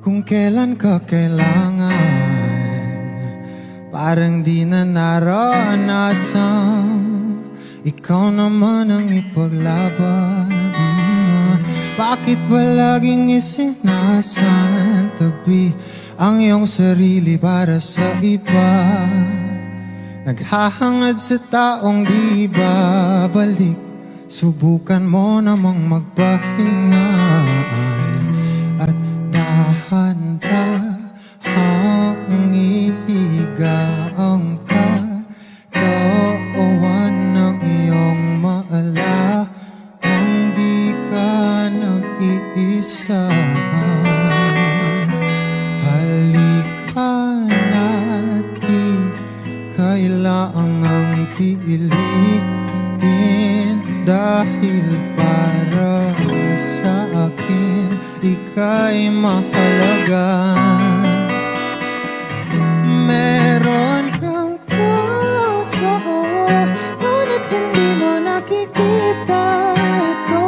Kung kailan ka kailangan, parang di na naranasan. Ikaw naman ang ipaglaban. Bakit ba laging isinasantabi ang iyong sarili para sa iba? Naghahangad sa taong di babalik. Subukan mo namang magpahinga at dahan-dahang ihiga ang katawan ng iyong maala. Hindi ka nag-iisa. Halika na't di kailangang pilitin, dahil para sa akin ika'y mahalaga. Meron kang puso, ngunit hindi mo nakikita ito.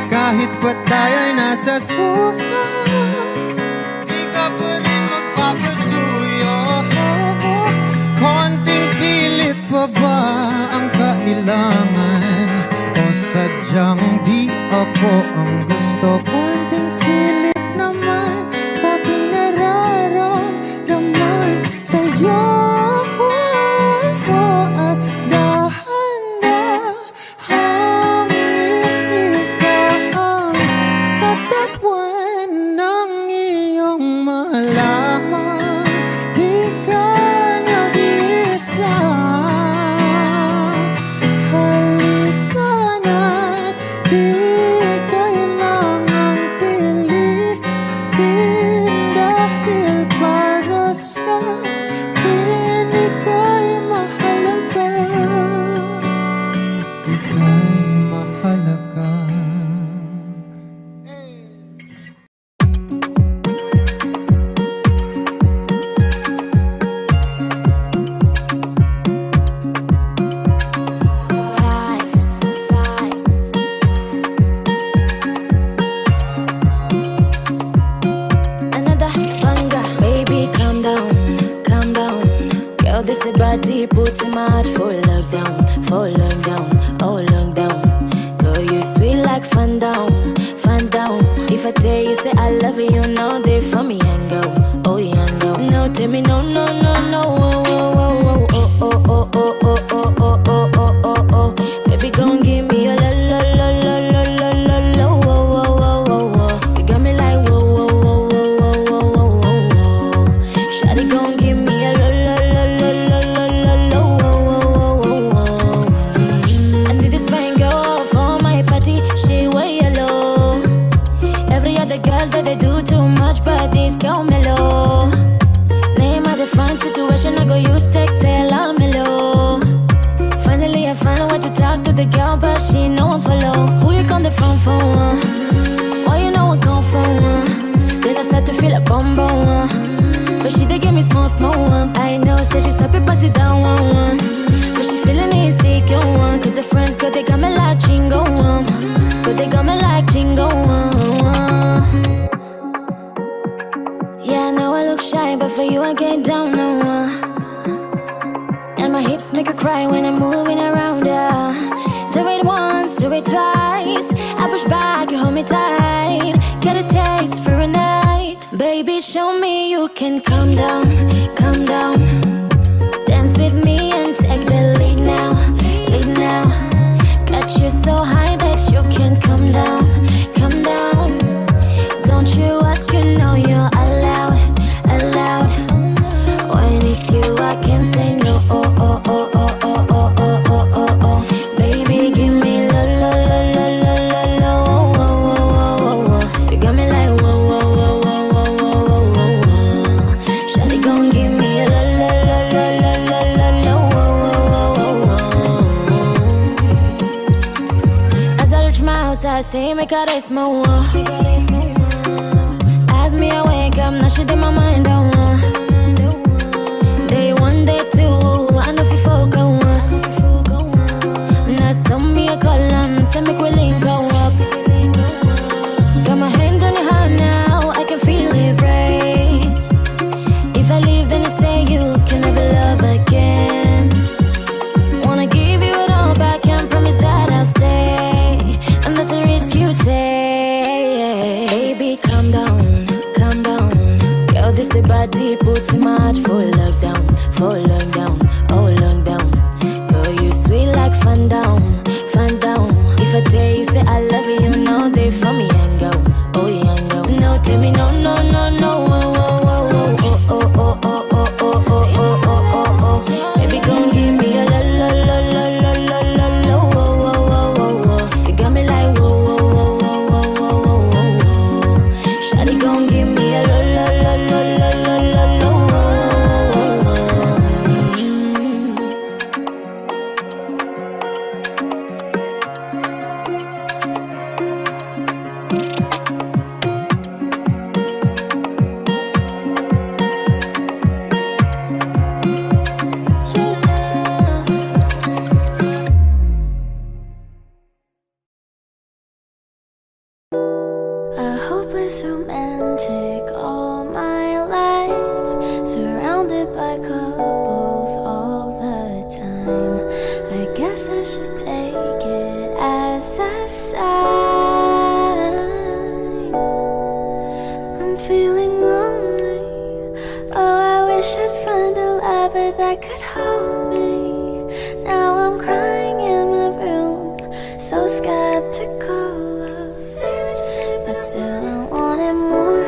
Kahit pa tayo'y nasa sulat, di ka pa rin magpapasuyo. Konting pilit pa ba ang kailangan? O sadyang di ako ang gusto? Konting silip naman sa aking nararamdaman sa'yo. At dahan-dahang ikaw ang tatakbuhan ng iyong malaman. Di ka nag-iisa. Halika na't di kailangang pilitin, dahil para sa akin ika'y mahalaga. Ika'y mahalaga. Another banga, baby, calm down, calm down. Girl, this a body puts him out for lockdown, oh lockdown. Girl, you sweet like fun down, fun down. If I tell you say I love you, know they for me and go, oh yeah, go. No, tell me no, no, no, no, oh, oh, oh, oh, oh, oh, oh, oh, oh, oh, oh, oh, oh, oh. Baby, gon' give me a la la la la la la la la, oh, oh, oh, oh, oh. You got me like whoa, whoa, whoa, whoa, whoa, whoa, whoa, whoa. Shawty gon' give me a la la la la la la la la, oh, oh, oh, oh. I see this fine girl for my party, she wear yellow. Every other girl that they do too much, but this girl mellow. Name of the fine situation, I go use take tell I'm mellow. Finally I find a way to talk to the girl, but she no one follow. Who you on the phone for? Why you know I come from? Then I start to feel a bum bum. But she they give me small small one. I know, say she's happy, pass it down one. But she feeling insecure one. Cause her friends go, they got me like chingo one. But they got me like chingo one. Yeah, I know I look shy, but for you I get down no one. And my hips make her cry when I'm moving around her. Do it once, do it twice. I push back, you hold me tight. Get a taste for a night. Baby, show me you can calm down, calm down. Dance with me and take the lead now, lead now. Got you so high that you can come down, come down. Don't you ask, you know you're allowed, allowed. When it's you, I can't say no. Oh, oh, oh, oh, oh, oh, oh, oh, oh, oh. Baby, give me la la la la la la la. Oh, oh, oh, oh, oh. You got me like whoa, whoa, whoa, whoa, whoa, whoa, whoa, whoa. Shawty gon' give me a la la la la la la la la. Oh, oh, oh, oh. As I reach my house, I say make her rest more. As me I wake up, now she in my mind don't want. Day one, day two, I know if you focus. Now some me a call them, say make we link up. Got my hand on your heart now, I can feel it race. say body put him heart for lockdown, oh lockdown. Girl, you sweet like fun down, fun down. If I tell you say I love you, you know they for me and go, oh yeah, no. No, tell me no, no, no, no. Oh, oh, oh, oh, oh, oh, oh, oh, oh, oh, oh, oh, oh. Baby, gon' give me a la la la la la la la la. Oh, oh, oh, oh, oh. You got me like whoa, whoa, whoa, whoa, whoa, whoa, whoa. Shawty gon' give me a la la la la la la la la. A hopeless romantic all my life, surrounded by couples all the time. I guess I should take it as a sign. I'm feeling lonely. Oh, I wish I'd find a lover that could hold me. Now I'm crying in my room, so skeptical. But still I wanted more,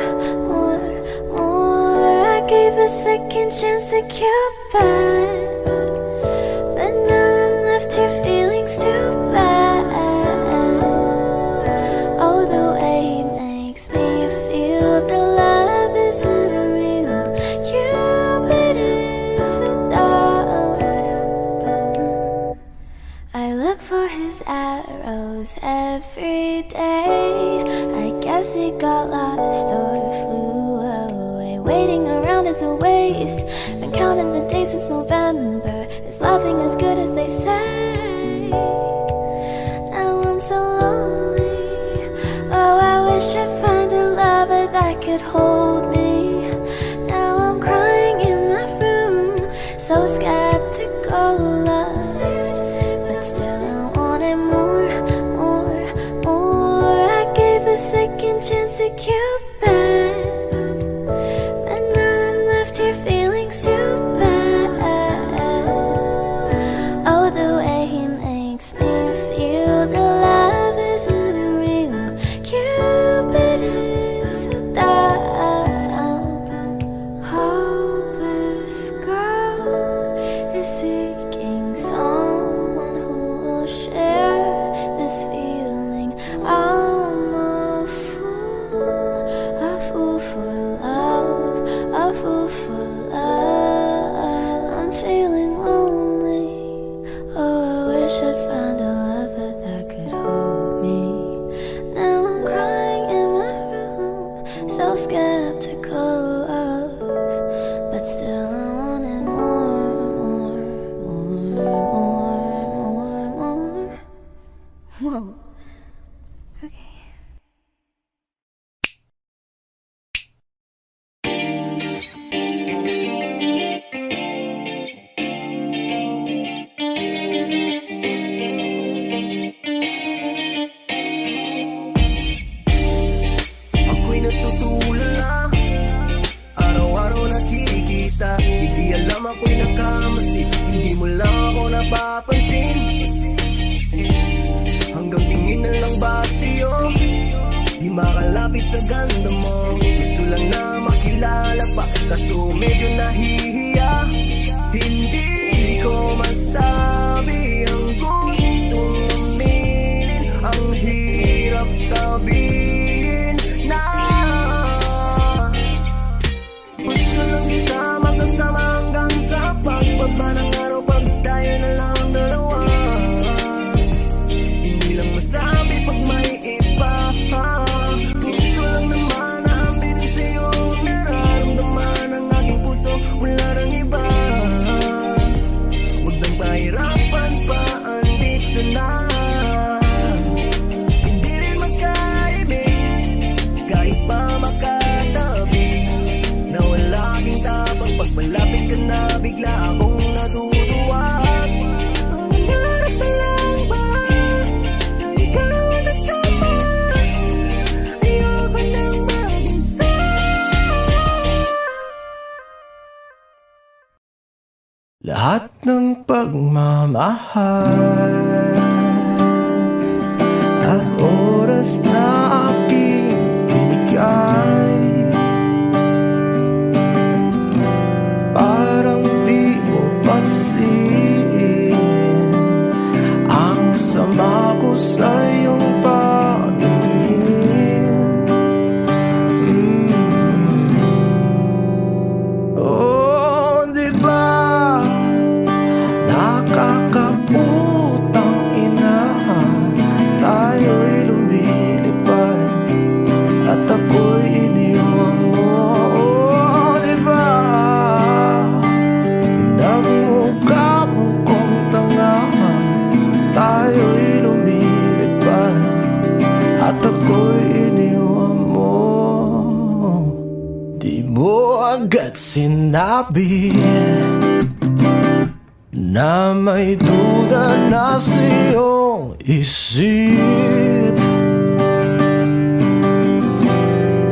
more, more. I gave a second chance to Cupid, but now I'm left here feeling too bad. Oh, the way he makes me feel the love isn't real. Cupid is so dumb. I look for his arrows every day. I guess he got lost or flew away. Waiting around is a waste. Been counting the days since November. Is loving as good as they say? Now I'm so lonely. Oh, I wish I'd find a lover that could hold me. Now I'm crying in my room, so skeptical of. But still I wanted more, more, more. I gave a second chance to Cupid, but now I'm left here feeling too bad. Oh, the way he makes me feel the love isn't real. Cupid is so dumb. Hopeless girl is seeking someone who will share this feeling. I'm a fool for love, a fool for love. I'm feeling lonely. Oh, I wish I'd find a lover that could hold me. Now I'm crying in my room, so skeptical of, but still I wanted more, more, more, more. Whoa. Okay. Ako'y natutulala, araw-araw nakikita. Hindi alam ako'y nakamasi, hindi mo lang ako napapansin. Hanggang tingin na lang ba sa'yo, di makalapit sa ganda mo. Gusto lang na makilala pa, kaso medyo nahihiya. Hindi ko masabi ang gustong aminin, ang hirap sabihin na gusto lang kita magkasama hanggang sa pagbaba ng araw, pag tayo na lang ang dalawa. Hindi lang masabi pag may iba. Gusto lang naman namin lahat ng pagmamahal at oras na aking binigay. Parang di mo pansin ang sama ko sa iyong paningin. Oh, di ba nakakaputang ina, tayo'y lumilipad at ako'y iniwan mo. Oh, di ba nagmukha mo kong tanga, tayo'y lumilipad at ako'y iniwan mo. Di mo agad sinabi na may duda na sa iyong isip.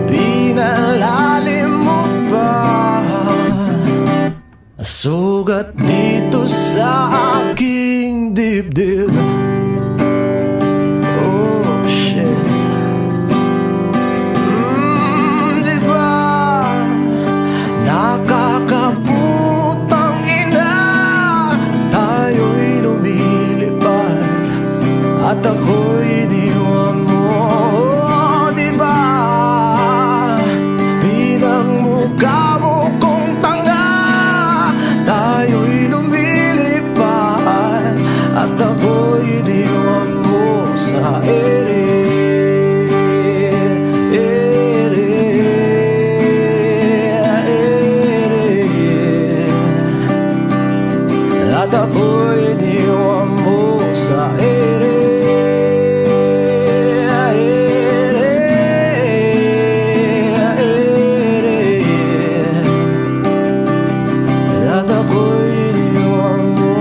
Pinalalim mo pa sugat dito sa aking dibdib. Oh shit. Di ba nakakaputang ina, tayo'y lumilipad at ako'y iniwan mo. Oh, di ba pinagmukha mo kong tanga, tayo'y lumilipad at ako'y iniwan mo sa ere. At ako'y iniwan mo sa ere. At ako'y iniwan mo.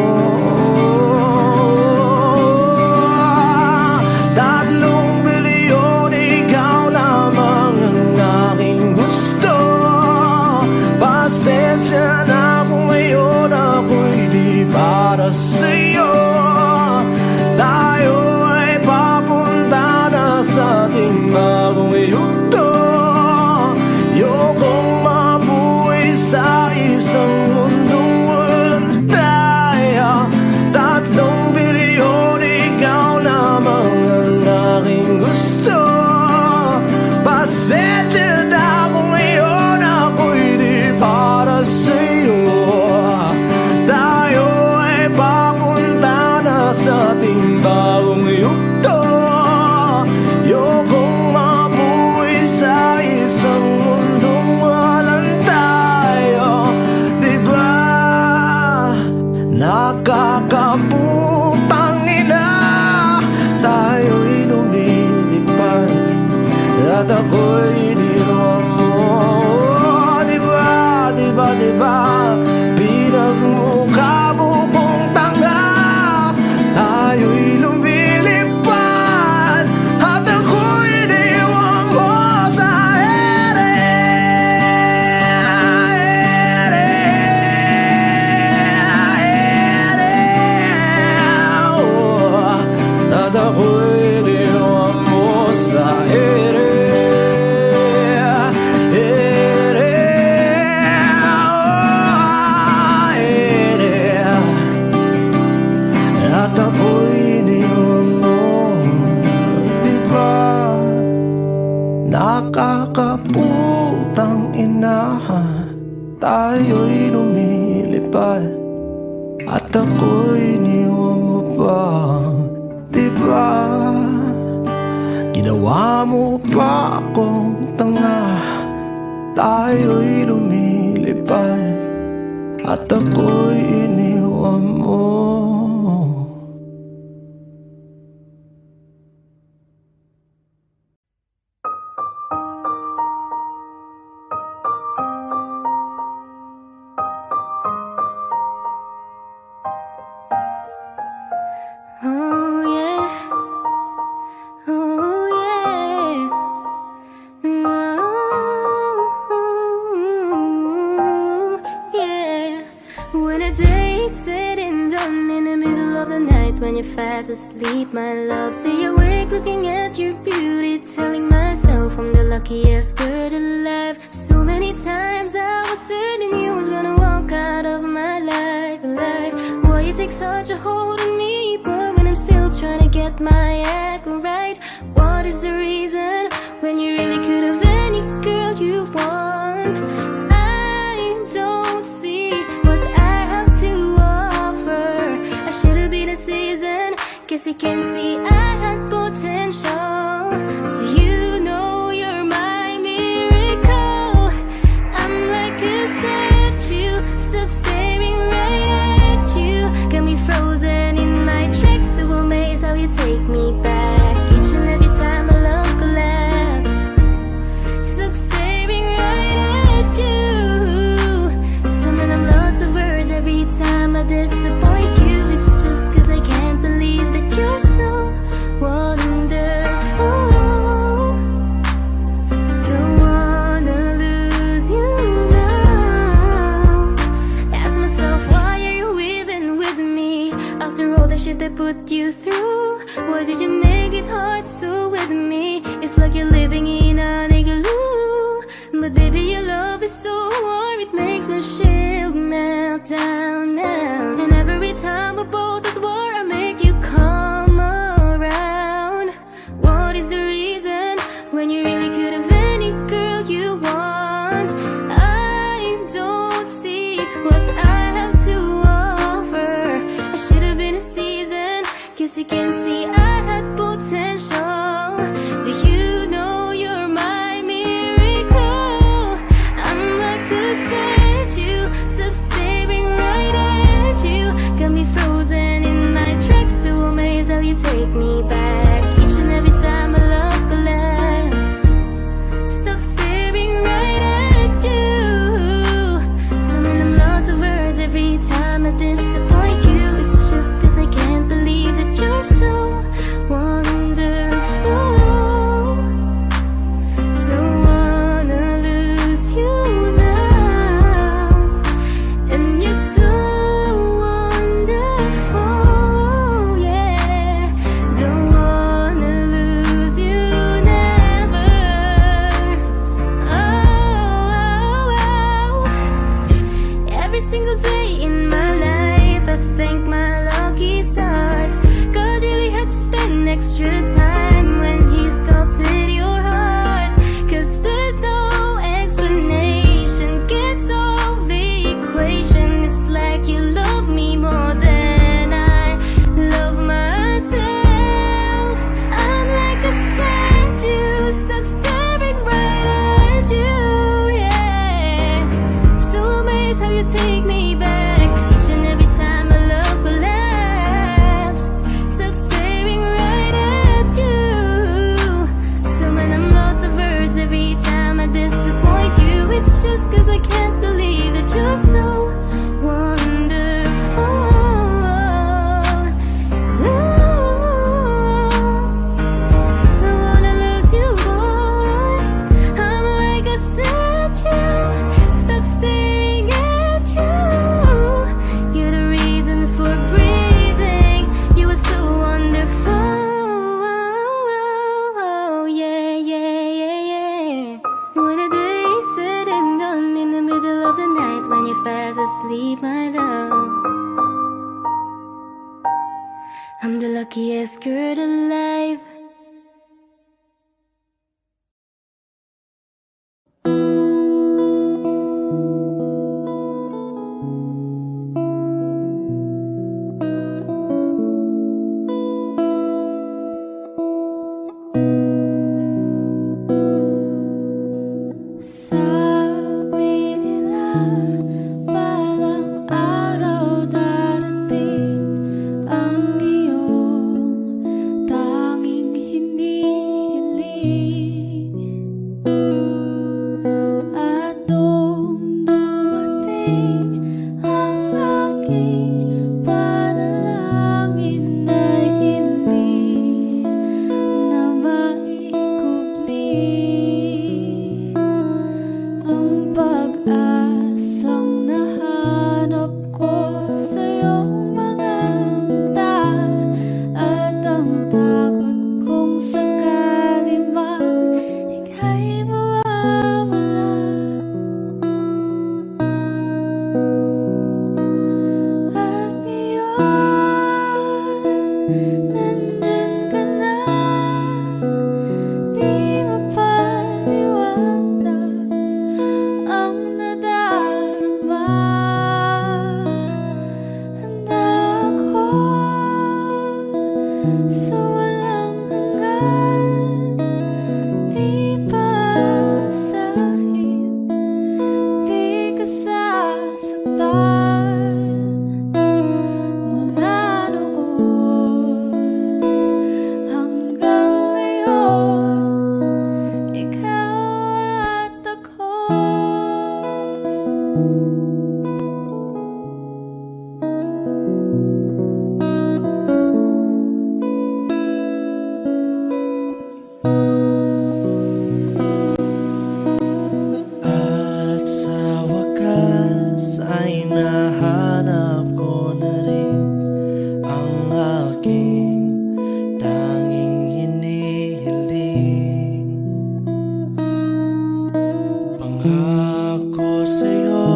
3 bilyon, ikaw lamang ang aking gusto. Pasensya na kung ngayon ako'y di para sa'yo. Tayo ay papunta na sa ating bagong yugto. Ayokong mabuhay sa isang mundong walang tayo. 3 bilyon, ikaw lamang ang aking gusto. Pasensya na kung ngayon ako'y di para sa'yo. Tayo ay papunta na sa ating bagong yugto. Ayokong mabuhay sa isang mundong walang tayo. Di ba nakakaputang ina, tayo'y lumilipad at ako'y iniwan mo. Di ba, di ba, di ba pinagmukha mo kong tanga, tayo'y lumilipad at ako'y iniwan mo sa ere. Oh, at ako'y iniwan mo sa ere. At ako'y iniwan mo. Di ba nakakaputang ina, tayo'y lumilipad at ako'y iniwan mo pa. Di ba ginawa mo pa akong tanga, tayo'y lumilipad at ako'y iniwan mo. Oh yeah, oh yeah, oh yeah. When the days you're fast asleep, my love. Stay awake looking at your beauty, telling myself I'm the luckiest girl alive. So many times I was certain you was gonna walk out of my life. Why you take such a hold on me, but when I'm still trying to get my act right? What is the reason when you really could have any girl you want? I don't see what I have to offer. I should have been a season, guess you can see I had potential. Do you know you're my miracle? I'm like a statue, stuck staring right at you. Got me frozen in my tracks, so amazed how you take me back. Each and every time my love collapse, stuck staring right at you. Summon I'm lots of words every time I disappoint you. It's just cause I can't believe that you're so wonderful. Don't wanna lose you now. Ask myself, why are you even with me? After all the shit I put you through, why did you make it hard so with me? It's like you're living in an igloo. But baby, your love is so warm, it makes my shield melt down now. And every time we're both at war, I make you come around. What is the reason when you really could have any girl you want? I don't see what I have to offer. I should have been a season, guess you can see I had potential. Do you know you're my miracle? I'm like a statue, stuck staring right at you. Got me frozen in my tracks, so amazed how you take me back. Each and every time my love collapse, stuck staring right at you. Summon I'm lots of words every time I disappoint you. It's just cause I can't believe that you're so wonderful. Don't wanna lose you now. And you're so wonderful, yeah. Don't wanna lose you never. Oh. Every single day in my life, I thank my lucky stars. God really had to spend extra time when he sculpted your heart. Cause there's no explanation, can't solve the equation. It's like you love me more than I love myself. I'm like a statue, stuck staring right at you, yeah. So amazed how you take me back. Each and every time my love collapse, stuck staring right at you. Summon I'm lost of words every time I disappoint you. It's just cause I can't believe that you're so wonderful. Ooh, I wanna lose you, boy. I'm like a statue, stuck staring at you. You're the reason for breathing. You are so wonderful. Yeah, yeah, yeah, yeah. What a day said and done in the middle of the night when you're fast asleep, my love. I'm the luckiest girl alive. Sabi nila balang araw darating ang iyong tanging hinihiling. At nung dumating ang aking panalangin ay hindi na maikubli. Pangako sa'yo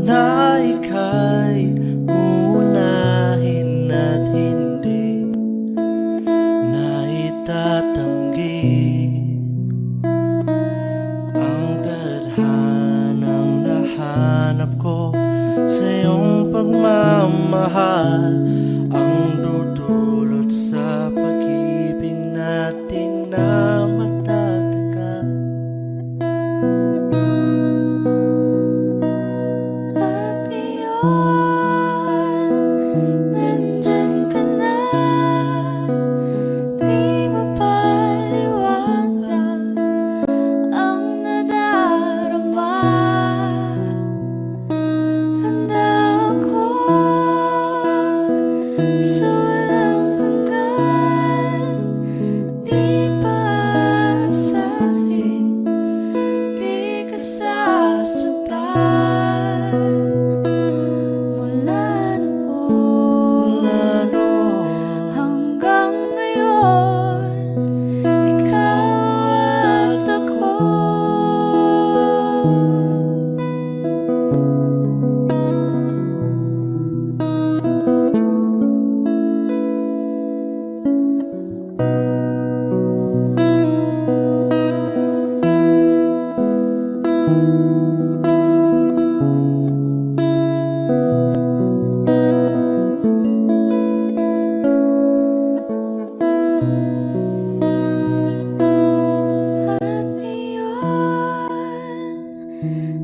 na ika'y uunahin at hindi na itatanggi ang tadhanang nahanap ko sa iyong pagmamahal, ang dudulot sa pag-ibig natin na matatagal. At ngayon, nandyan ka na, di mo paliwanag ang nadarama. Handa ako sa walang hanggan, di paasahin, di ka sasaktan. Mula noon hanggang ngayon, ikaw at ako. At ngayon,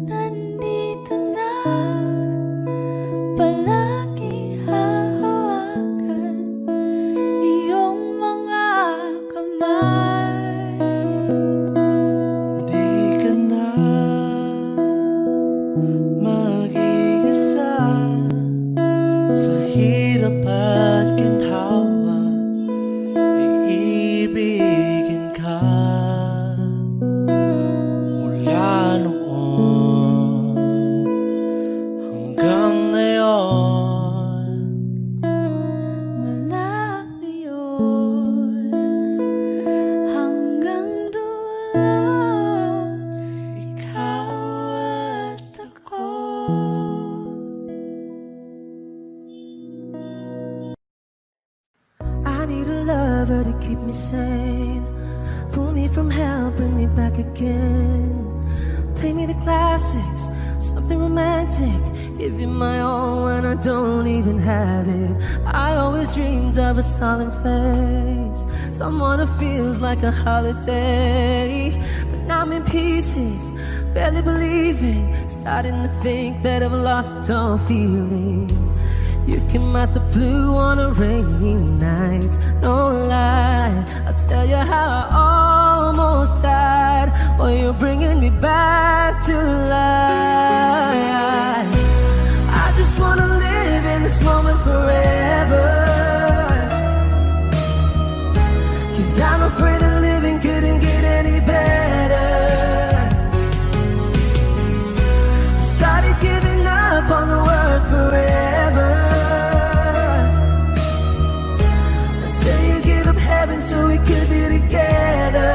nandito na, palagi hahawakan iyong mga kamay. Di ka na mag-iisa sa hirap at ginhawa, iibigin ka mula noon hanggang ngayon. Mula ngayon hanggang dulo, ikaw at ako. I need a lover to keep me sane, pull me from hell, bring me back again. Play me the classics, something romantic, give you my all when I don't even have it. I always dreamed of a solemn face, someone who feels like a holiday. But now I'm in pieces, barely believing, starting to think that I've lost all feeling. You came out the blue on a rainy night, no lie, I'll tell you how I almost died. Oh, you're bringing me back to life. I just wanna live in this moment forever, 'cause I'm afraid that living couldn't get any better. Started giving up on the word forever, until you give up heaven so we could be together.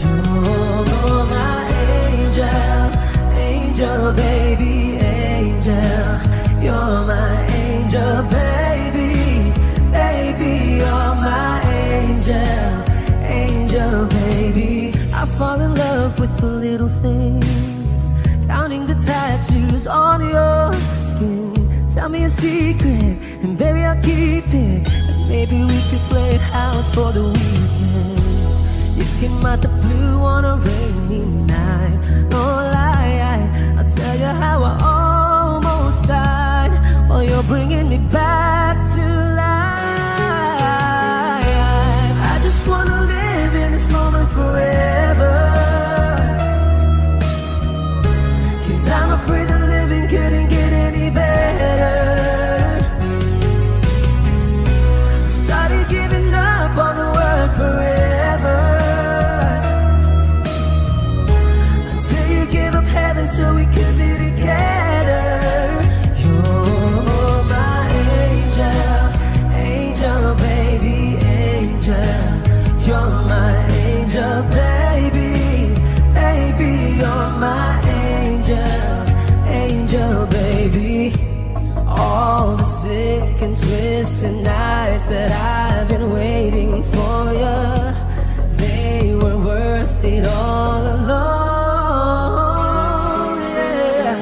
You're my angel, angel baby, angel. You're my angel baby, baby. You're my angel, angel baby. I fall in love with the little things, counting the tattoos on your skin. Tell me a secret, and baby I'll keep it. And maybe we could play house for the weekend. You came out the blue on a rainy night, no lie, I'll tell you how I almost died. Oh, you're bringing me back to life. I just wanna live in this moment forever, 'cause I'm afraid that living couldn't get any better. Started giving up on the word forever, until you give up heaven so we could be together. You're my angel, angel baby, angel. You're my angel baby, baby. You're my twisted nights that I've been waiting for you, they were worth it all along. Yeah,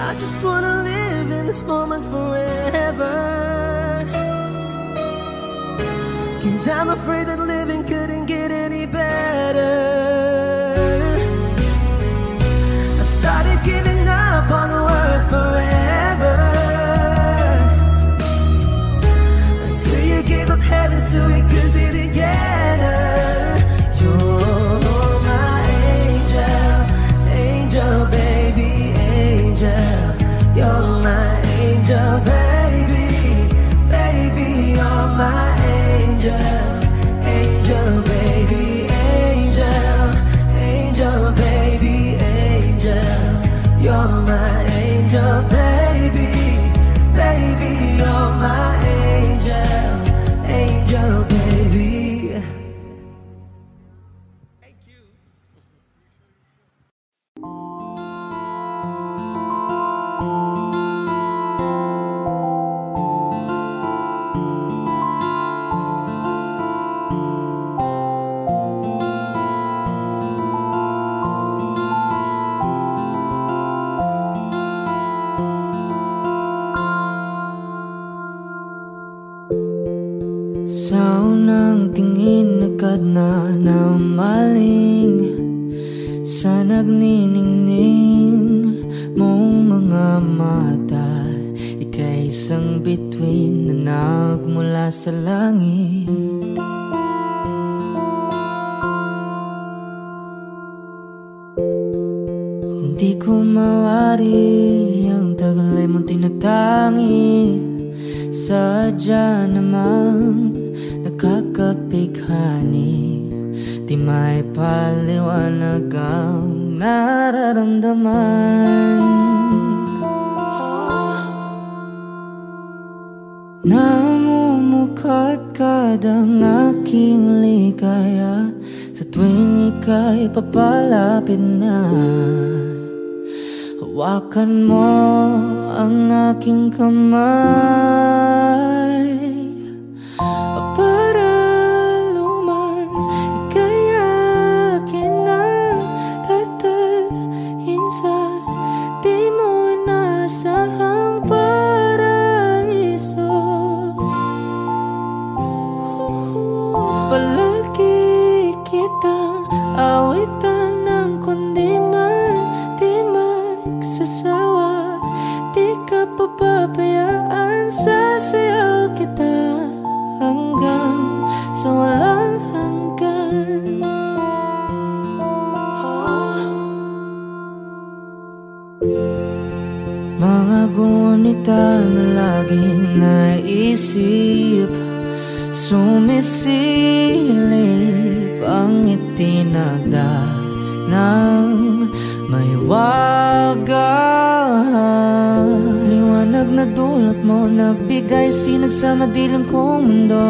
I just wanna live in this moment forever, 'cause I'm afraid that living couldn't get any better. I started giving up on the word forever, until you gave up heaven so we could be together. You're my angel, angel baby, angel. You're my angel baby, baby, you're my angel, angel baby, angel, angel baby, angel. You're my angel baby, baby, you're my angel, angel baby. Sa unang tingin agad na namaling sa nagniningning mong mga mata. Ika'y isang bituin na nagmula sa langit. Hindi ko mawari ang tagal ay mong tinatangi. Sadya namang nakakapighani, di may paliwanag ang nararamdaman. Namumukadkad ang aking ligaya sa tuwing ika'y papalapit na. Hawakan mo ang aking kamay para luman ika'y akin na tatalhin sa di mo inasahang paraiso. Palagi kitang awitan ng kundi man di magsasawa. Di ka papabayaan, sasayaw kita hanggang sa walang hanggan. Mga gunita na laging naisip, sumisilip ang itinagda ng may wagang liwanag na dulot mo, nagbigay sinag sa madilim kong mundo.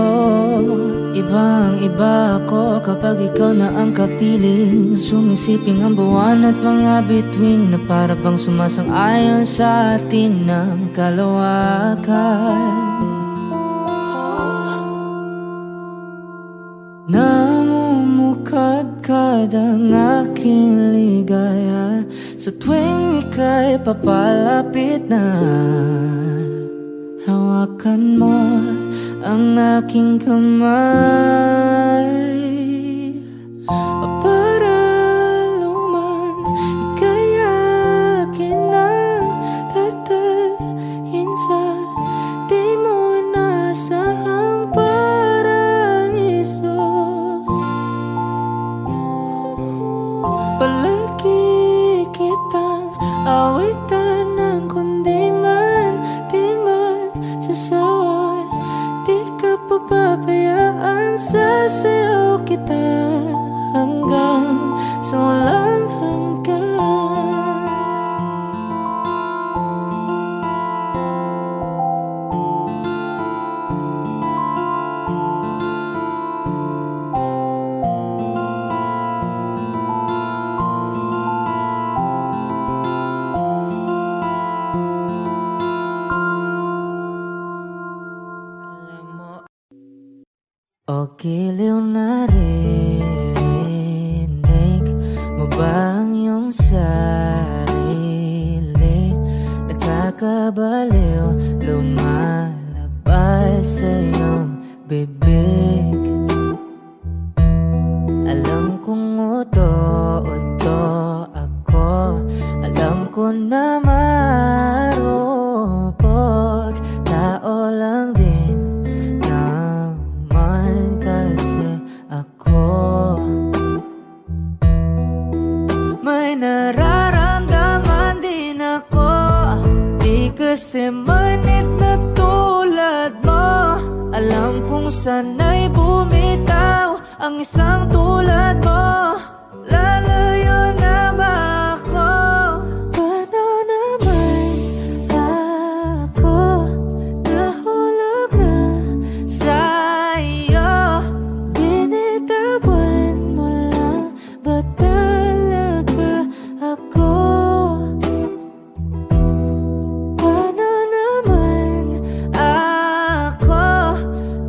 Ibang iba ako kapag ikaw na ang kapiling, sumisiping ang buwan at mga bituin na para bang sumasang-ayon sa atin ng kalawakan. Namumukadkad ang aking ligaya sa tuwing ika'y papalapit na. Hawakan mo ang aking kamay para luman ika'y akin na tatalhin sa di mo inasahang paraiso. Palagi kitang awitan ng kundi man di magsasawa. Di ka papabayaan, sasayaw o giliw na rinig mo ba ang iyong sarili? Nakakabaliw, lumalabas sa iyong bibig. Alam kong uto-uto ako, alam ko na marupok, tao lang din naman kasi ako. May nararamdaman din ako, di kasi manit na tulad mo. Alam kong sana'y bumitaw ang isang tulad mo. Lalayo na ba ako? Paano naman ako nahulog na sa'yo? Binitawan mo lang ba talaga ako? Paano naman ako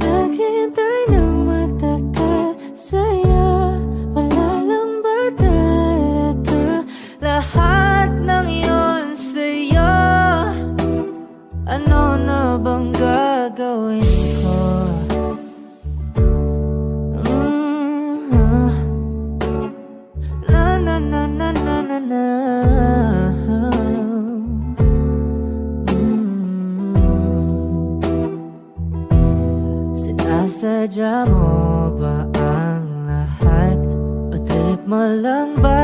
naghintay ng matagal sa'yo? Wala lang ba talaga lahat ng iyon sa'yo? Ano na bang gagawin ko? Na na na na na na na. Sinasadya mo ba ang lahat? O trip mo lang ba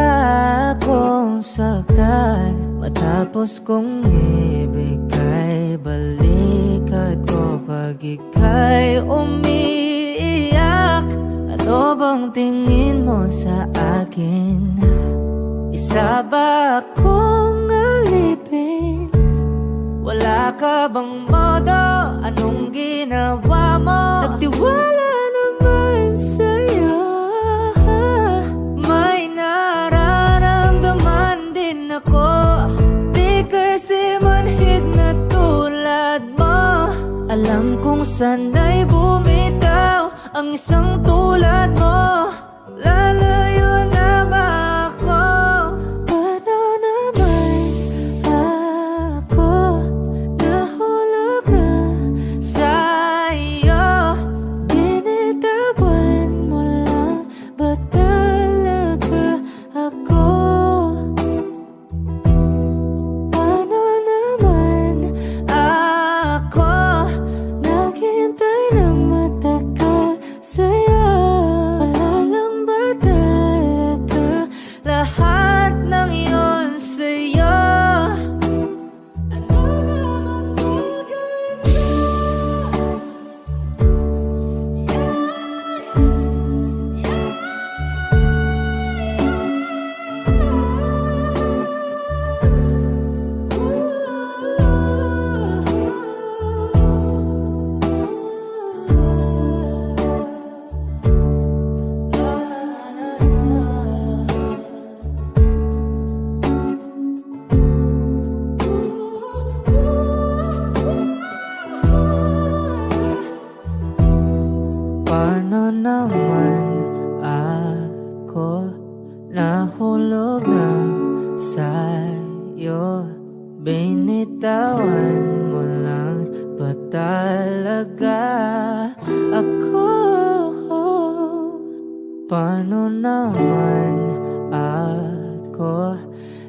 akong saktan? Matapos kong ibigay balikat ko pag ika'y umiiyak. Ano bang tingin mo sa akin? Isa ba akong alipin? Wala ka bang modo? Anong ginawa mo? Nagtiwala naman sa'yo. May nararamdaman din ako, di kasi manhid na tulad mo. Alam kong sana'y bumitaw ang isang tulad mo. Lalayo na ba ako? Paano naman ako nahulog na sa'yo? Binitawan mo lang ba talaga ako? Paano naman ako naghintay ng matagal sa'yo? Wala lang ba talaga lahat ng iyon sa'yo? Ano naman gagawin ko? Paano naman ako nahulog na sa'yo? Binitawan mo lang ba talaga ako? Paano naman ako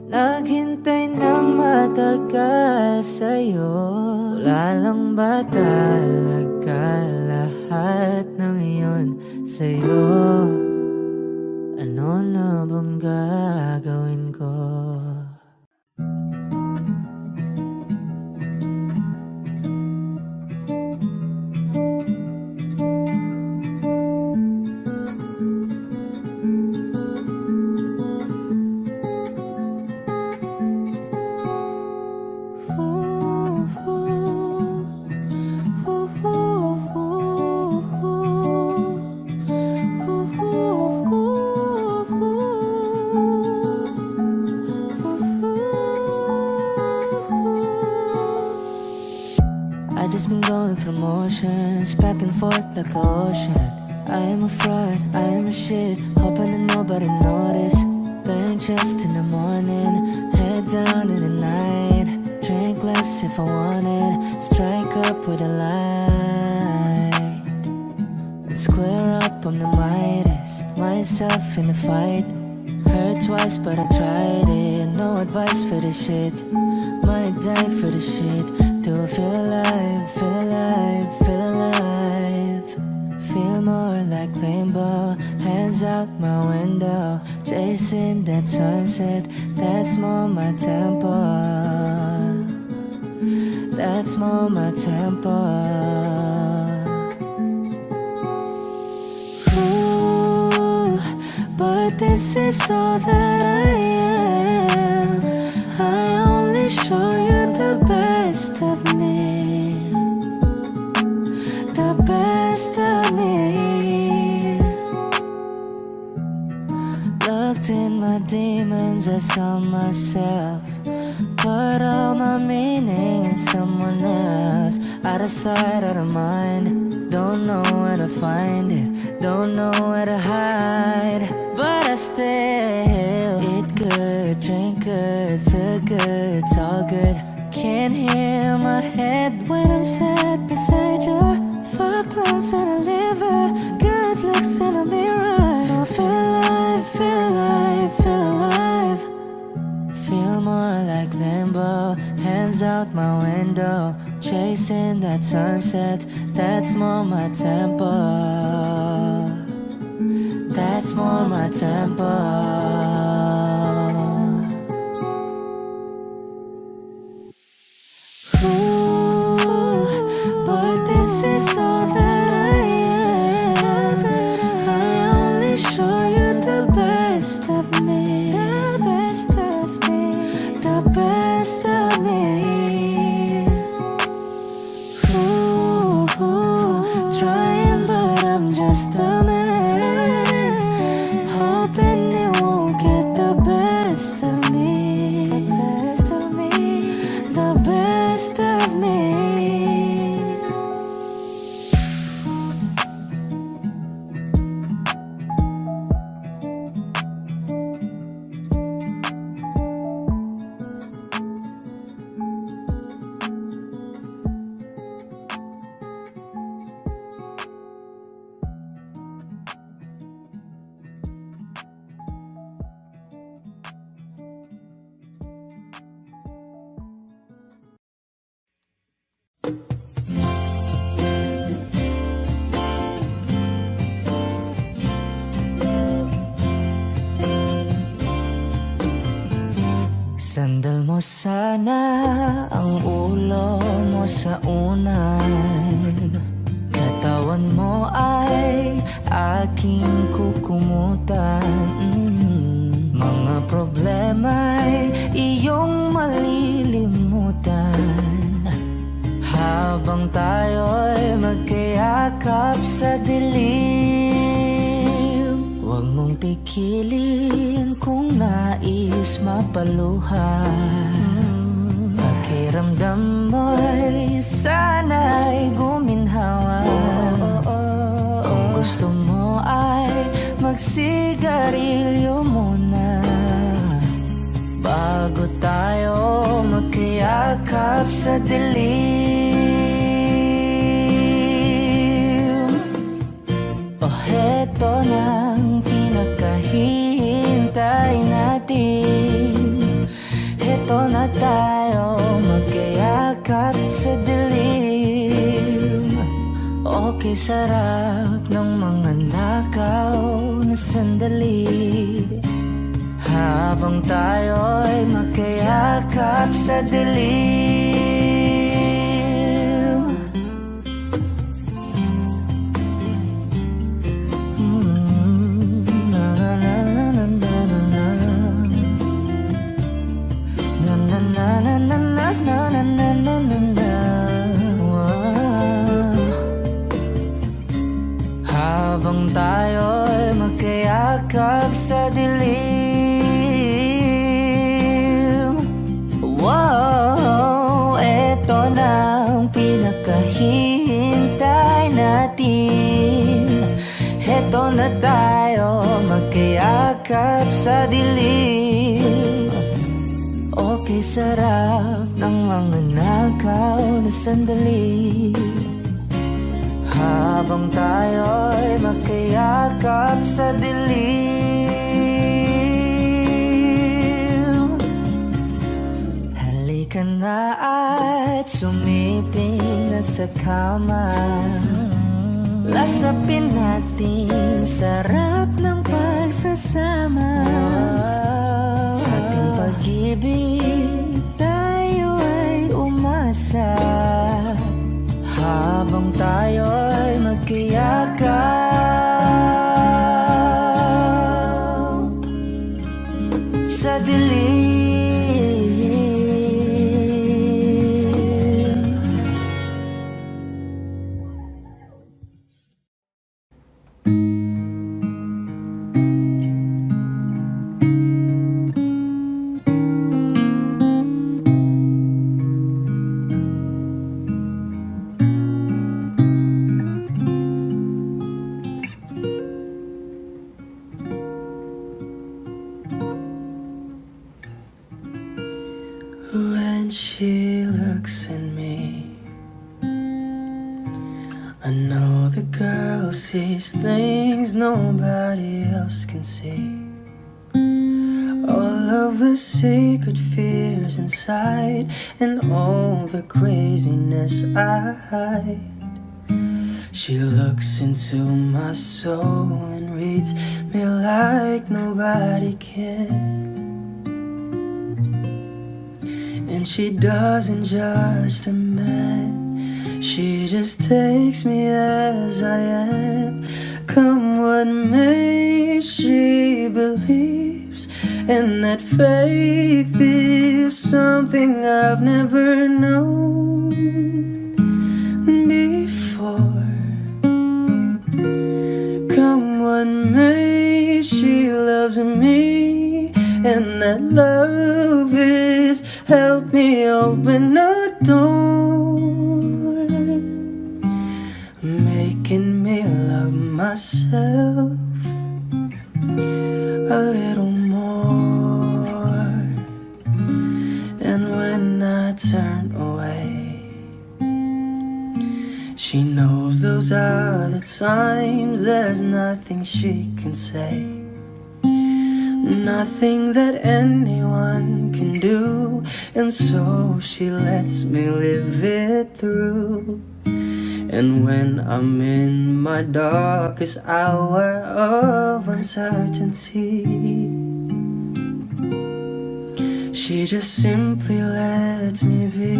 naghintay ng matagal sa'yo? Wala lang ba talaga lahat ng iyon sa'yo? Ano na bang gagawin ko? I just been going through motions, back and forth like an ocean. I am a fraud, I am a shit, hoping that nobody notice. Bank chest in the morning, head down in the night. Drink less if I wanted, strike up with a light. And square up, I'm the mightiest, myself in the fight. Hurt twice but I tried it, no advice for this shit. Might die for this shit. Do I feel alive, feel alive, feel alive. Feel more like rainbow, hands out my window. Chasing that sunset, that's more my tempo. That's more my tempo. Ooh, but this is all that I am. I only show you the best of me, the best of me. Looked in my demons, I saw myself. Put all my meaning in someone else. Out of sight, out of mind. Don't know where to find it, don't know where to hide. But I still eat good, drink good, feel good, it's all good. Can't hear my head when I'm sat beside you. Fuck lungs and a liver, good looks in a mirror. Don't feel alive, feel alive, feel alive. Feel more like limbo, hands out my window. Chasing that sunset, that's more my tempo. That's more my tempo. Ooh, but this is all that I am. I only show you the best of me, the best of me, the best of me. Ooh, trying but I'm just a man, hoping it won't get the best of me, the best of me, the best of me. Sandal mo sana ang ulo mo sa unan. Katawan mo ay aking kukumutan. Mga problema'y iyong malilimutan. Habang tayo'y magkayakap sa dilim. Huwag mong pikilin kung nais mapaluhan. Pakiramdam mo'y sana'y guminhawa. Kung gusto mo ay magsigarilyo muna bago tayo magkayakap sa dilim. O heto nang pinakahihintay natin. Heto na tayo magkayakap sa dilim. Okay, sarap ng mga nakaw na sandali. Habang tayo'y magkayakap sa dilim. Habang tayo'y magkayakap sa dilim. Wow, eto na ang pinakahihintay natin. na tayo magkayakap sa dilim. Okay, sarap ng mga nakaw na sandali. Habang tayo'y magkayakap sa dilim. Halika na at sumiping na sa kama. Lasapin natin sarap ng pagsasama. Sa ating pag-ibig tayo ay umasa. Habang tayo'y magkayakap sa dilim. When she looks at me, I know the girl sees things nobody else can see. All of the secret fears inside and all the craziness I hide. She looks into my soul and reads me like nobody can. And she doesn't judge the man, she just takes me as I am. Come what may, she believes, and that faith is something I've never known before. Come what may, she loves me, and that love is help me open a door, making me love myself a little more. And when I turn away, she knows those are the times there's nothing she can say, nothing that anyone can do, and so she lets me live it through. And when I'm in my darkest hour of uncertainty, she just simply lets me be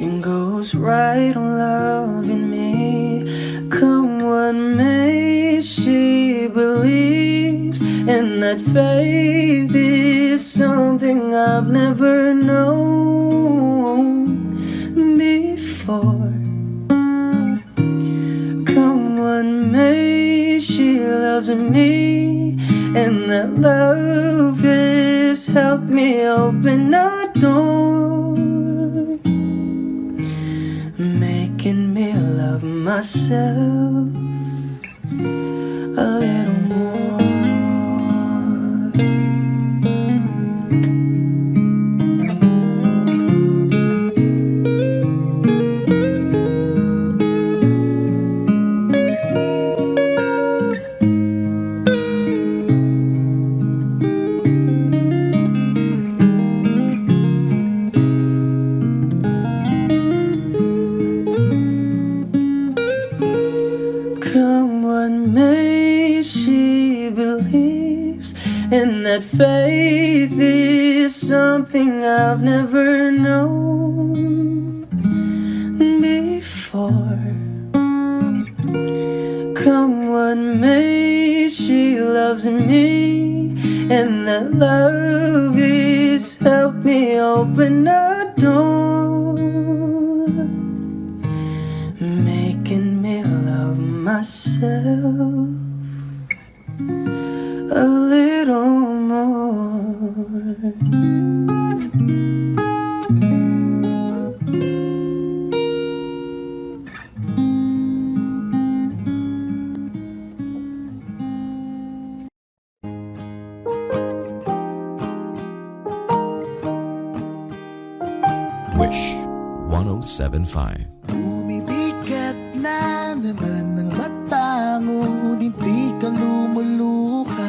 and goes right on loving me. Come what may, she believes, and that faith is something I've never known before. Come what may, she loves me, and that love has helped me open a door, making me love myself a little more. Come what may, she believes, and that faith is something I've never known before. Come what may, she loves me, and that love is helped me open a door, making me love myself a little more. Wish 107.5. Bumibigat na naman ng mata, ngunit di ka lumuluhan.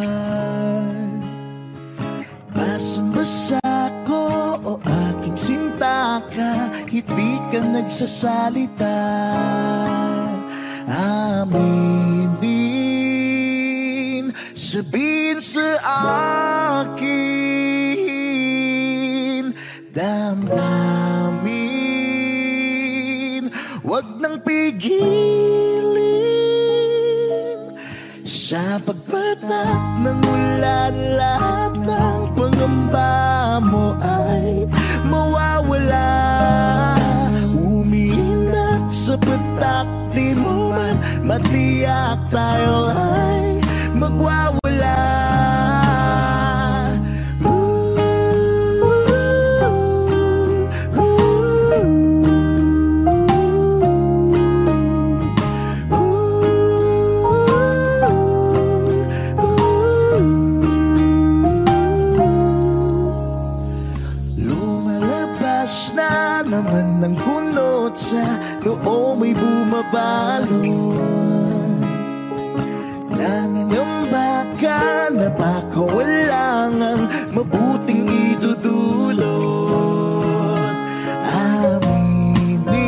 Basang-basa ko o aking sinta ka, hindi ka nagsasalita. Aminin, sabihin sa akin, damdamin, wag nang pigilin. Sa pagpatak ng ulan, lahat ng pangamba mo ay mawawala. Umiinak sa patak, di mo man matiyak, tayo ay magwawala. Naman ng kunot sa noo may bumabalon. Nangangamba ka na baka walang ang mabuting idudulot. Aminin,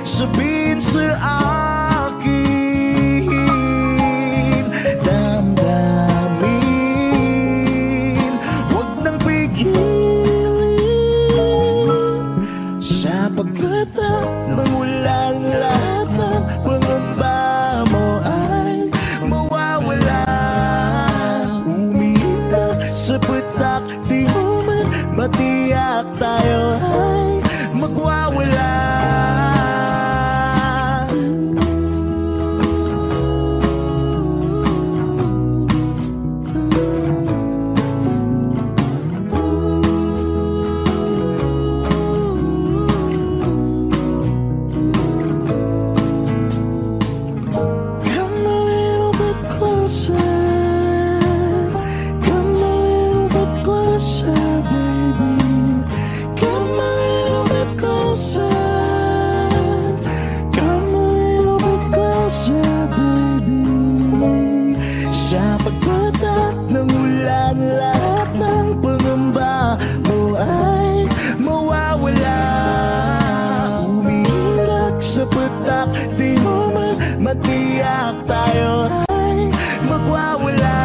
sabihin sa akin, damdamin, wag nang pigilin. Pagpatak ng ulan, lahat ng pangamba mo ay mawawala. Umiinak sa patak, di mo man matiyak, tayo ay magwawala. Matiyak, tayo ay magwawala.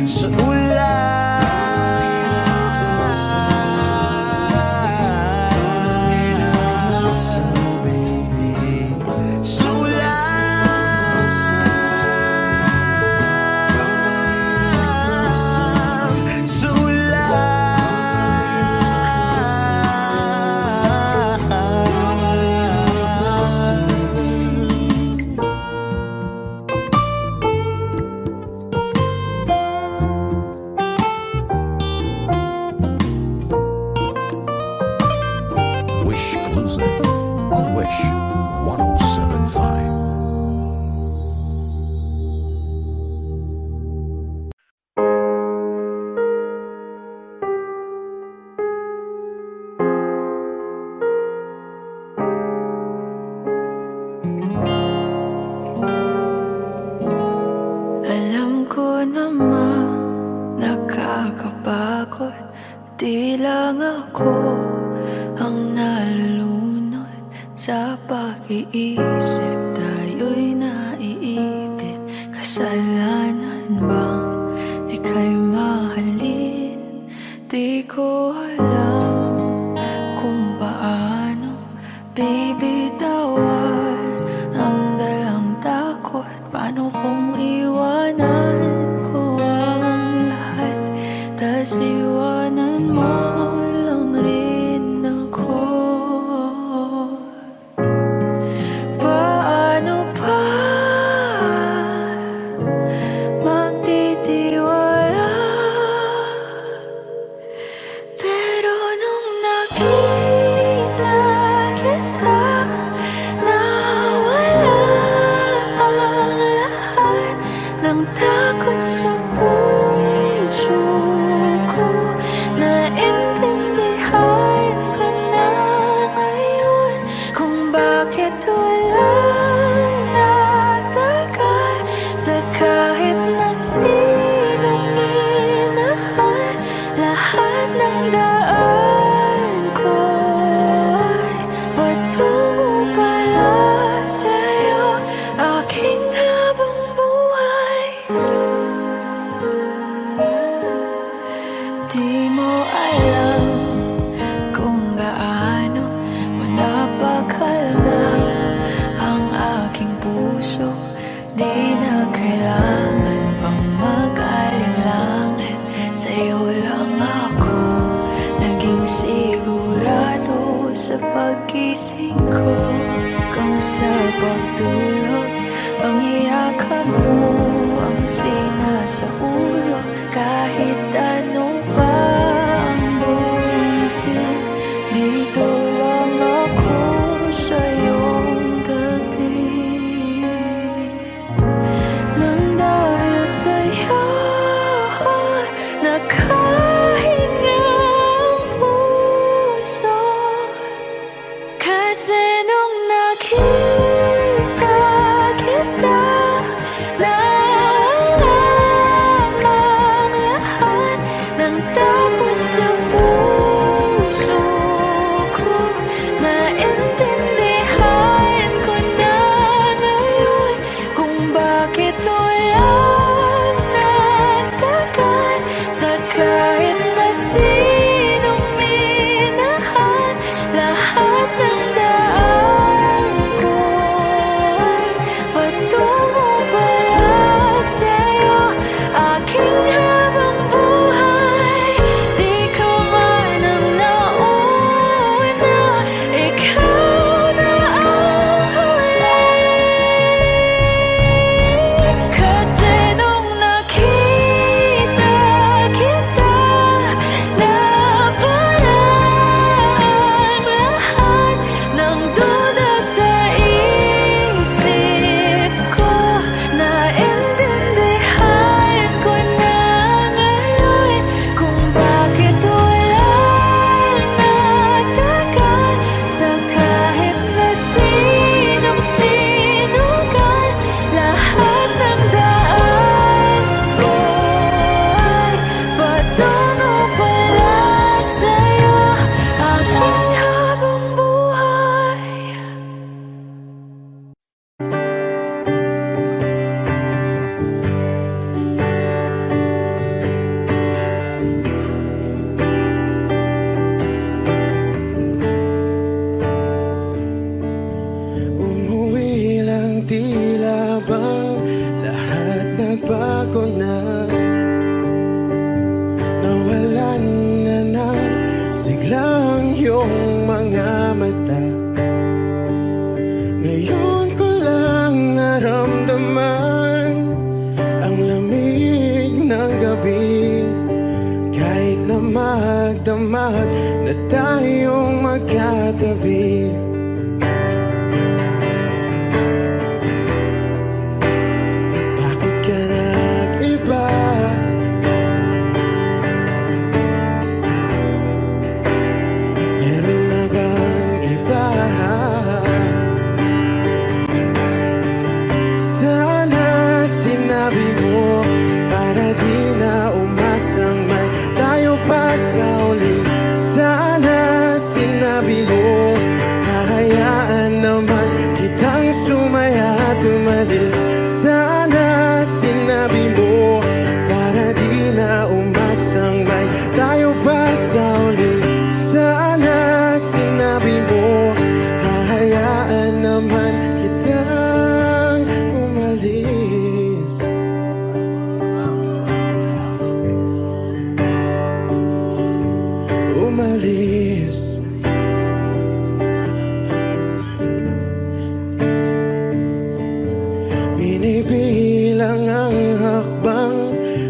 Sa Di lang ako ang nalulunod sa pag-iisip, tayo'y naiipit. Kasalanan bang ika'y mahalin? Di ko alam kung paano, baby, tawad ang dalang takot. Paano kung iwanan ko ang lahat, tas iwanan mo lang rin ako? Paano pa pagising ko hanggang sa pagtulog, ang iyakap mo ang sinasaulo. Kahit ano pa ang dumating, dito lang ako sa iyong tabi. Nang dahil sa'yo nakahinga ang puso, kasi nung nakita kita, nawala ang lahat ng takot sa puso ko. Naintindihan ko na ngayon kung bakit walang nagtagal sa kahit na sinong minahal. Lahat ng daan ko'y patungo pala sa'yo, aking habang buhay. Di ka man ang nauna, ikaw na ang huli. Kasi nung nakita kita, nawala ang lahat ng duda sa isip ko. Naintindihan ko na ngayon kung bakit walang nagtagal sa kahit na sinong sinugal. Lahat ng daan ko'y patungo pala sa'yo, aking habang buhay. Umuwi lang, tila bang lahat nagbago na. Nawalan na ng siglang iyong mga mata. Ngayon ko lang naramdaman ang lamig ng gabi. Kahit na magdamag na tayong magkatabi, bakit ka nag-iba? Meron na bang iba? Sana sinabi mo para di na umasang may tayo pa sa uli. Sana sinabi mo, hahayaan naman kitang sumaya at umalis. Sana sinabi mo para di na umasang may tayo pa sa uli. Sana sinabi mo, hahayaan naman kitang umalis. Umalis. Binibilang ang hakbang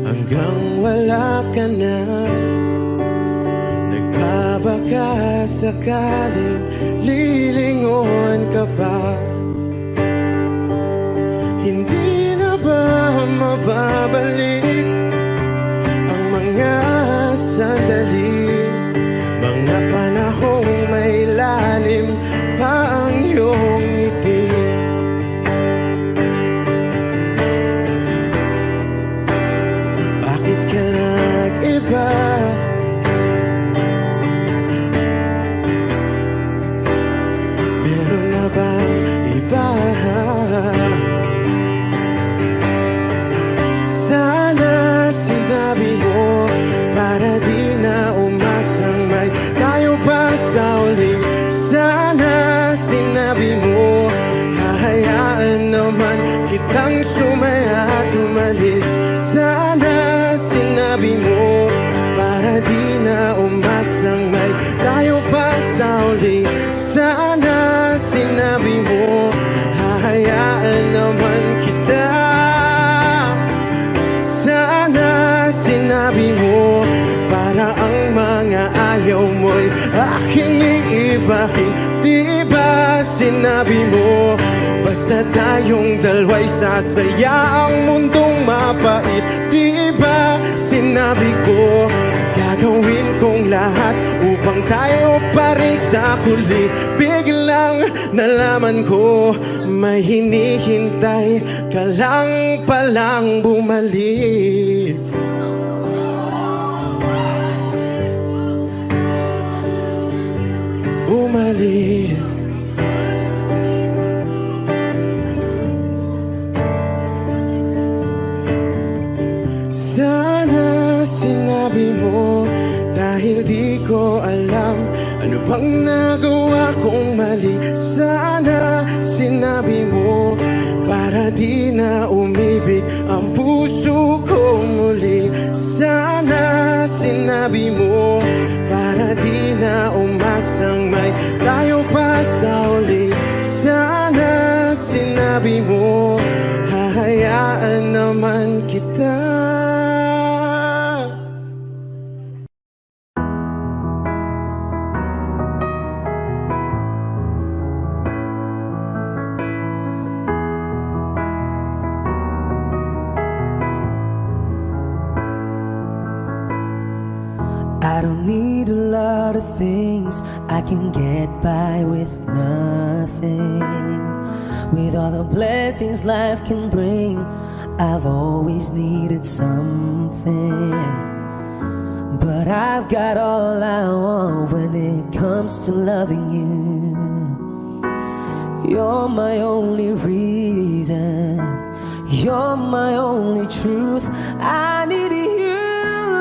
hanggang wala ka na. Nagbabaka sakaling lilingon ka pa. Hindi na ba mababalik ang mga sandali, mga panahong may lalim pa ang iyong ngiti? Bakit ka nag-iba? Meron na bang iba? Sana sinabi mo para di na umasang may tayo pa sa uli. Sana sinabi mo, hahayaan naman kitang sumaya at umalis. Sana sinabi mo para di na umasang may tayo pa sa uli. Sana sinabi mo, basta tayong dalawa'y sasaya, ang mundong mapait. Di ba sinabi ko, gagawin kong lahat upang tayo pa rin sa huli. Biglang nalaman ko, may hinihintay ka lang palang bumalik. Bumalik. Sana sinabi mo, dahil di ko alam ano bang nagawa kong mali. Sana sinabi mo, para di na umibig ang puso ko muli. Sana sinabi mo, para di na umasang may tayo pa sa uli. Sana sinabi mo, hahayaan naman kita. I don't need a lot of things, I can get by with nothing. With all the blessings life can bring, I've always needed something. But I've got all I want when it comes to loving you. You're my only reason, you're my only truth. I need you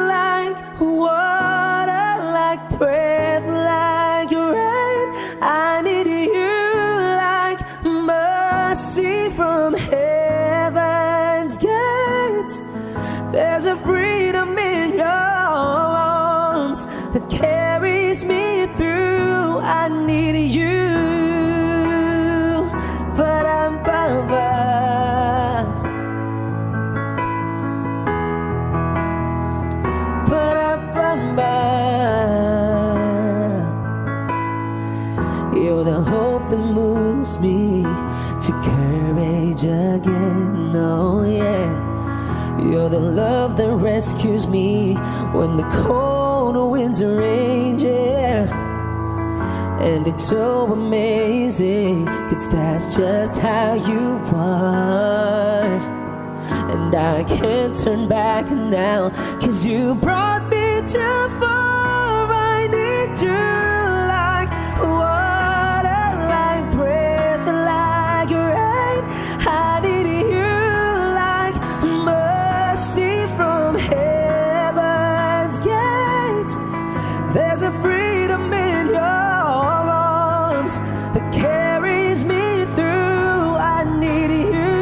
like water, like breath, like rain. I need you like mercy from heaven's gate. There's a freedom in your arms that carries me through. I need you, but I'm you're the hope that moves me to courage again. Oh yeah, you're the love that rescues me when the cold winds rage. Yeah, and it's so amazing, 'cause that's just how you are. And I can't turn back now, 'cause you brought me too far. I need you like water, like breath, like rain. I need you like mercy from heaven's gate. There's a freedom in your arms that carries me through. I need you.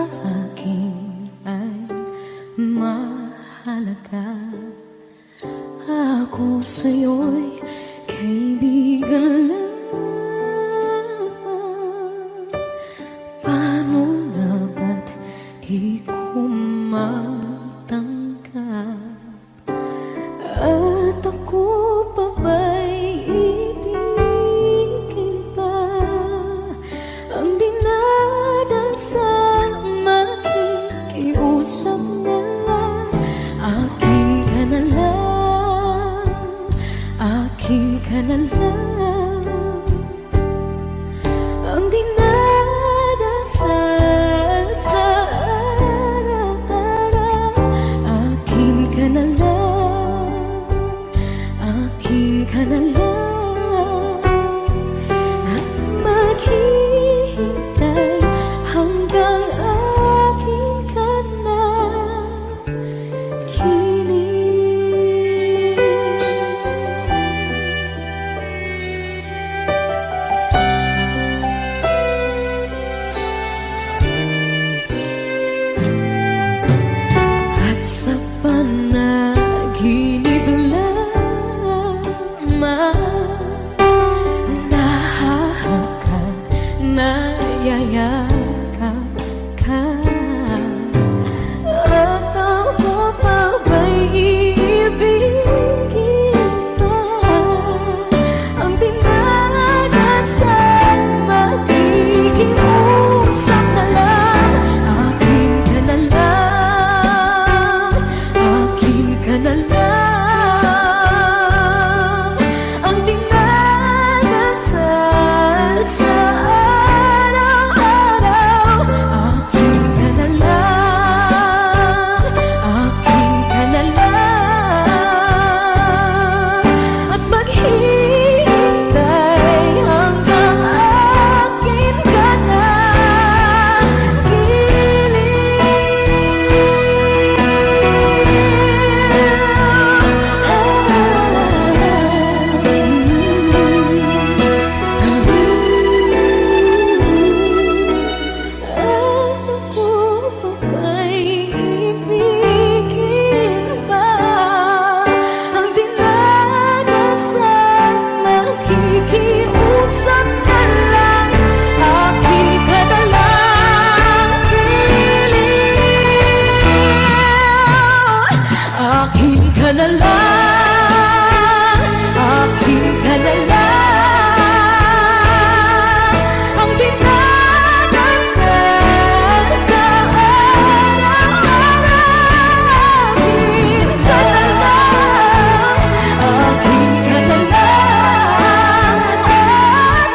akin ay mahalaga. Ako sa'yo'y kaibigan lang. Paano na ba't di ko matanggap? At ako pa ba'y ibigin pa? Ang dinadansang makikiusap na lang. Akin ka na lang, akin ka na lang. Ang dinadasal sa araw-araw. Akin ka na lang, akin ka na lang. At maghihintay hanggang akin ka na. At sa panaginip lamang nahahakak, nayayakap ka. At ako pa ba'y iibigin pa? Ang dinadasal makikiusap na lang. Akin ka na lang, akin ka na lang. Ang dinadasal sa araw-araw. Akin ka na lang, akin ka na lang. At maghihintay hanggang akin ka na. Ako pa ba'y ibigin pa? Ang dinadasal makikiusap na lang. Akin ka na lang, akin ka na lang, akin ka na lang. Ang dinadasal sa araw-araw. Akin ka na lang, akin ka na lang. At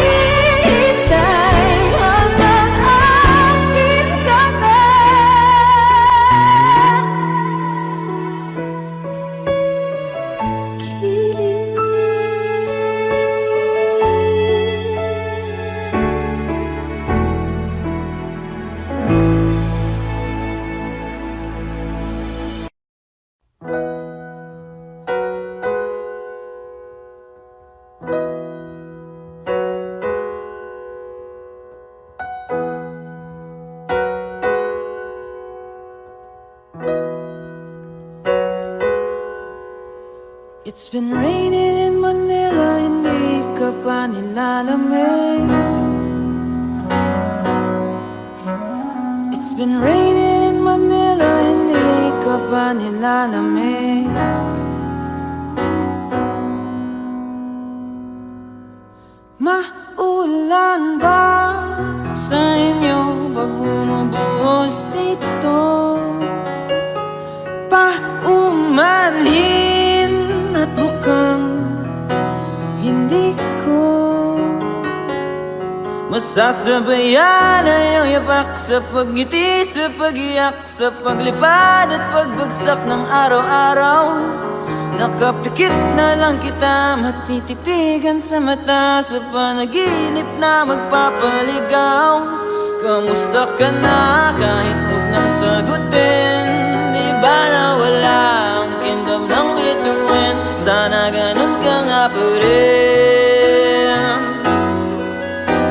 maghihintay hanggang akin ka na. It's been raining in Manila, hindi ka pa nilalamig. It's been raining in Manila, hindi ka pa nilalamig. Maulan ba sa inyo pag bumubuhos dito? Paumanhin at mukhang hindi ko masasabayan ang iyong yapak sa pagngiti, sa pagiyak, sa paglipad at pagbagsak ng araw-araw. Nakapikit na lang kita, matititigan sa mata, sa panaginip na magpapaligaw. Kamusta ka na kahit huwag nang sagutin? Di ba nawala ang kingdom ng bituin? Sana ganun ka nga pa rin.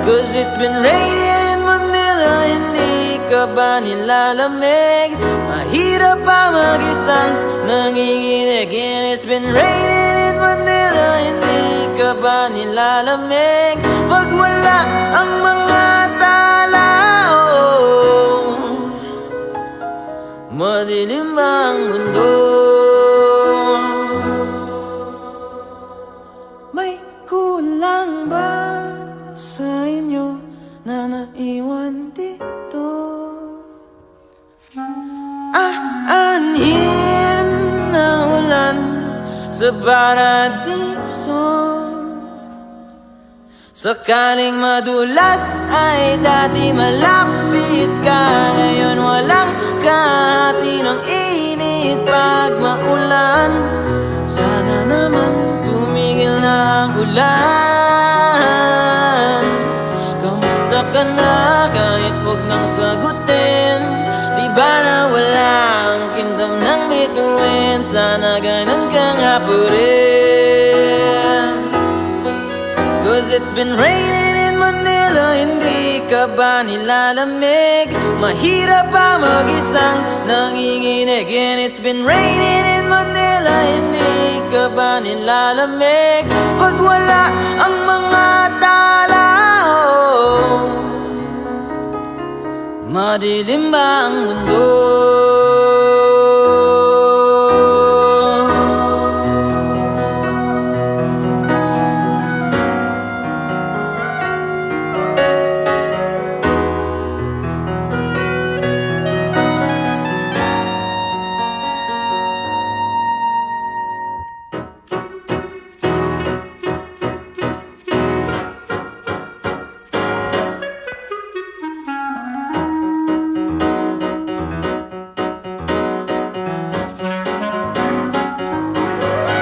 Cause it's been raining in Manila, hindi ka ba nilalamig? Mahirap ba mag-isang nanginginig? And it's been raining in Manila, hindi ka ba nilalamig? Pag wala ang mga tao, madilim ba ang mundo? May kulang ba sa inyo na naiwan dito? Aanhin na ulan sa paradiso. Sakaling madulas ay dati malapit ka, ngayon walang kahati ng init pag maulan. Sana naman tumigil na ang ulan. Kamusta ka na kahit huwag nang sagutin? Di ba na wala ang kingdom ng bituin? Sana ganun ka nga pa rin. Cause it's been raining in Manila, hindi ka ba nilalamig? Mahirap ba mag-isang nanginginig? And it's been raining in Manila, hindi ka ba nilalamig? Pag wala ang mga tao, madilim ba ang mundo?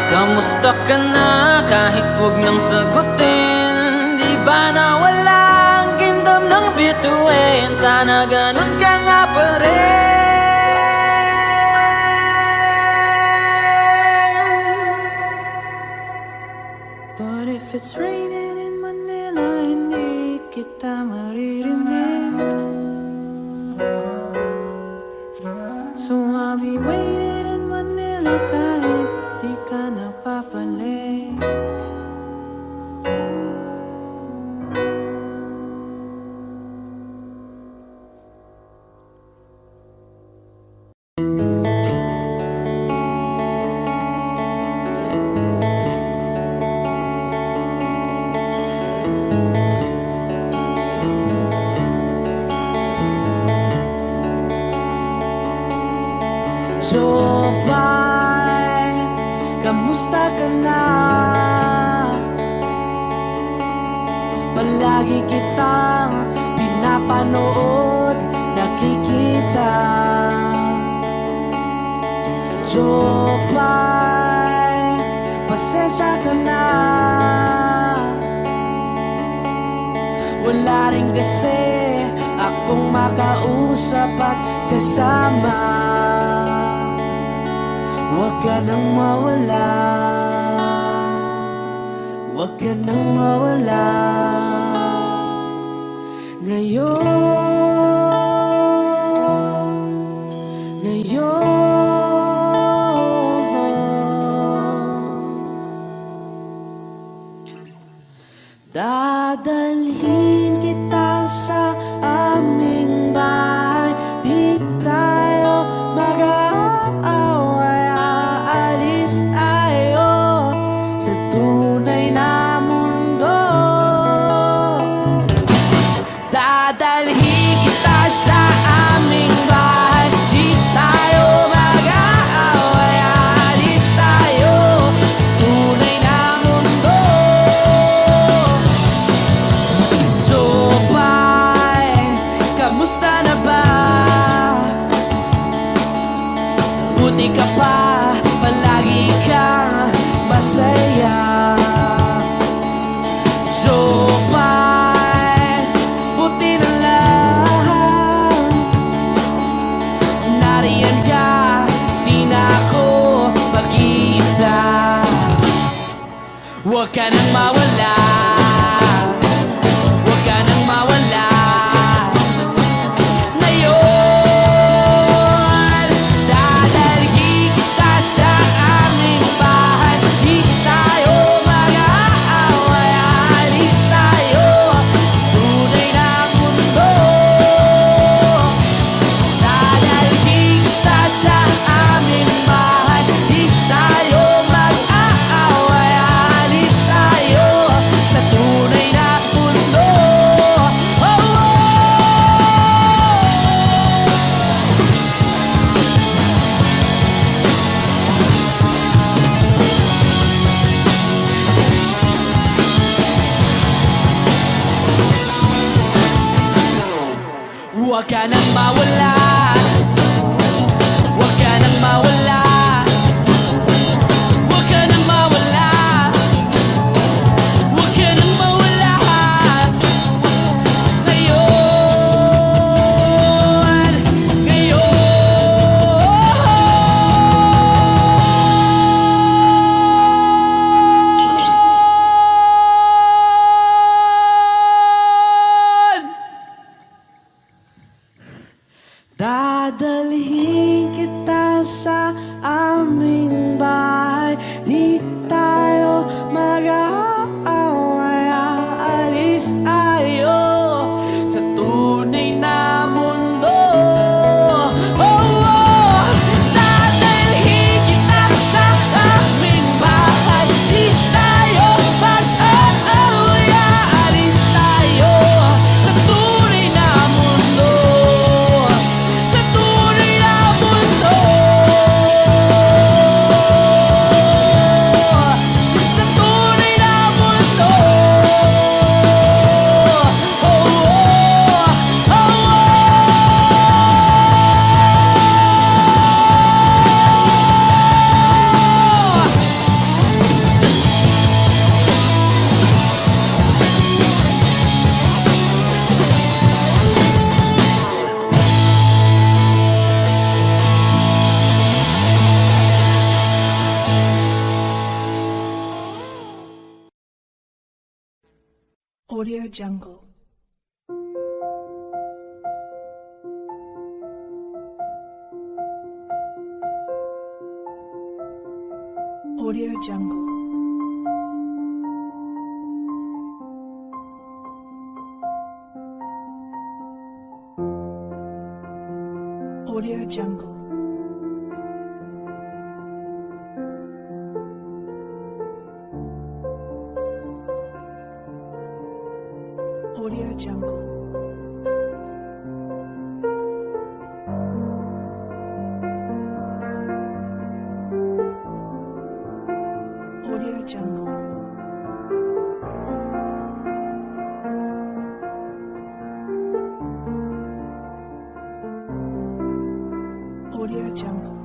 Kamusta ka na kahit huwag nang sagutin? Di ba na wala ang kingdom ng bituin? Sana ganun ka nga pa rin. But if it's raining in Manila, hindi kita maririnig. So I'll be waiting in Manila kahit di ka napapalik. Jopay, kamusta ka na? Palagi kitang pinapanood, nakikita. Jopay, pasensya ka na. Wala rin kasi akong makausap at kasama. Huwag ka nang mawala, huwag ka nang mawala. Ngayon dadalhin kita sa aming bahay. Di tayo mag-aaway, aalis tayo sa tunay na mundo. Dadalhin kita sa aming bahay. Di tayo mag-aaway, aalis tayo tunay na mundo. Jopay, kamusta na ba? Buti ka pa, palagi kang masaya. Jopay, buti na lang nariyan ka, di na ako mag-iisa. Huwag ka nang mawala, huwag ka nang mawala. Ngayon nang mawala, huwag ka nang mawala, huwag ka nang mawala, huwag ka nang mawala. Dadalhin kita sa aming bahay, di tayo mag-aaway, aalis tayo sa tunay na mundo. Oh, oh. Dadalhin kita sa aming bahay, di tayo mag-aaway, aalis tayo sa tunay na mundo. Audio Jungle. Audio Jungle. Audio Jungle. Audio Jungle. Audio Jungle. Audio Jungle.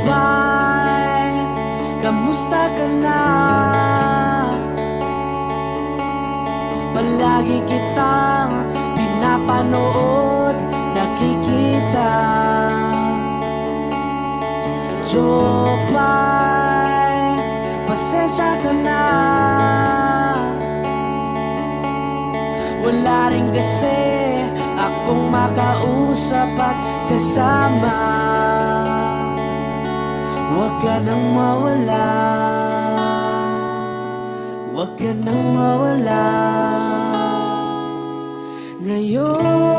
Jopay, kamusta ka na? Palagi kitang pinapanood, nakikita. Jopay, pasensya ka na. Wala rin kasi akong makausap at kasama. Huwag ka nang mawala, huwag ka nang mawala ngayon.